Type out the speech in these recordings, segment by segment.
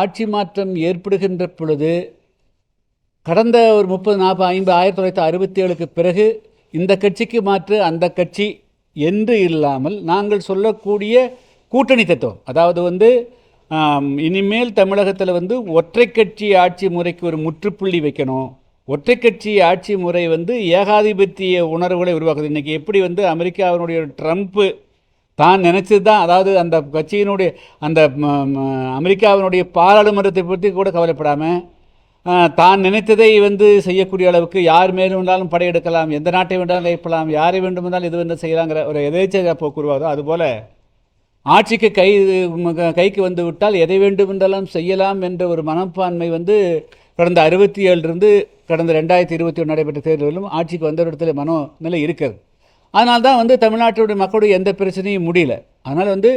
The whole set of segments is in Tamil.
ஆட்சி மாற்றம் ஏற்படுகின்ற பொழுது கடந்த ஒரு 30, 40, 50, 1967க்கு பிறகு இந்த கட்சிக்கு மாற்று அந்த கட்சி என்று இல்லாமல் நாங்கள் சொல்லக்கூடிய கூட்டணி தத்துவம், அதாவது இனிமேல் தமிழகத்தில் ஒற்றை கட்சி ஆட்சி முறைக்கு ஒரு முற்றுப்புள்ளி வைக்கணும். ஒற்றை கட்சி ஆட்சி முறை ஏகாதிபத்திய உணர்வுகளை உருவாக்குது. இன்றைக்கி எப்படி அமெரிக்காவினுடைய ட்ரம்ப்பு தான் நினச்சது தான், அதாவது அந்த கட்சியினுடைய அந்த அமெரிக்காவினுடைய பாராளுமன்றத்தை பற்றி கூட கவலைப்படாமல் தான் நினைத்ததை செய்யக்கூடிய அளவுக்கு யார் மேலும் வேண்டாலும் படையெடுக்கலாம், எந்த நாட்டை வேண்டாலும் கைப்பலாம், யாரை வேண்டுமென்றாலும் இது செய்யலாங்கிற ஒரு எதேச்ச போக்கு உருவாகுதோ அதுபோல் ஆட்சிக்கு கைக்கு விட்டால் எதை வேண்டுமென்றாலும் செய்யலாம் என்ற ஒரு மனப்பான்மை கடந்த 67 கடந்த 2021 நடைபெற்ற தேர்தலிலும் ஆட்சிக்கு வந்த இடத்துல மனோநிலை இருக்கிறது. அதனால தான் தமிழ்நாட்டுடைய மக்களுடைய எந்த பிரச்சனையும் முடியல. அதனால்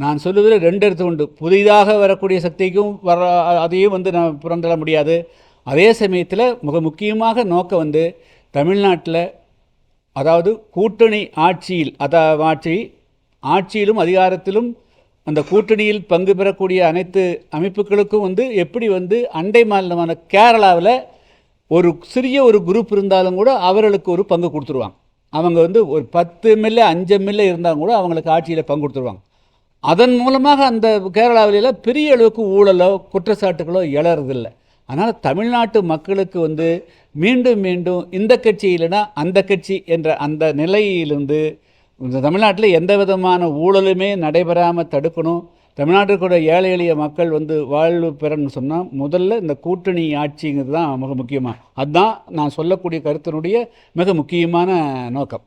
நான் சொல்லுவதில் 2 அர்த்தம் உண்டு. புதிதாக வரக்கூடிய சக்திக்கும் அதையும் நான் புறந்தள்ள முடியாது. அதே சமயத்தில் மிக முக்கியமாக நோக்கம் தமிழ்நாட்டில், அதாவது கூட்டணி ஆட்சியில், ஆட்சியிலும் அதிகாரத்திலும் அந்த கூட்டணியில் பங்கு பெறக்கூடிய அனைத்து அமைப்புகளுக்கும் எப்படி அண்டை மாநிலமான கேரளாவில் ஒரு சிறிய ஒரு குரூப் இருந்தாலும் கூட அவர்களுக்கு ஒரு பங்கு கொடுத்துருவாங்க. அவங்க ஒரு 10 எம்எல்ஏ 5 எம்எல்ஏ இருந்தாலும் கூட அவங்களுக்கு ஆட்சியில் பங்கு கொடுத்துருவாங்க. அதன் மூலமாக அந்த கேரளாவில பெரிய அளவுக்கு ஊழலோ குற்றச்சாட்டுகளோ எழறதில்லை. அதனால் தமிழ்நாட்டு மக்களுக்கு மீண்டும் மீண்டும் இந்த கட்சி இல்லைன்னா அந்த கட்சி என்ற அந்த நிலையிலிருந்து தமிழ்நாட்டில் எந்த விதமான ஊழலுமே நடைபெறாமல் தடுக்கணும். தமிழ்நாட்டுக்கூட ஏழை எளிய மக்கள் வாழ்வு பெறணும்னு சொன்னால் முதல்ல இந்த கூட்டணி ஆட்சிங்கிறது தான் மிக முக்கியமாக. அதுதான் நான் சொல்லக்கூடிய கருத்தினுடைய மிக முக்கியமான நோக்கம்.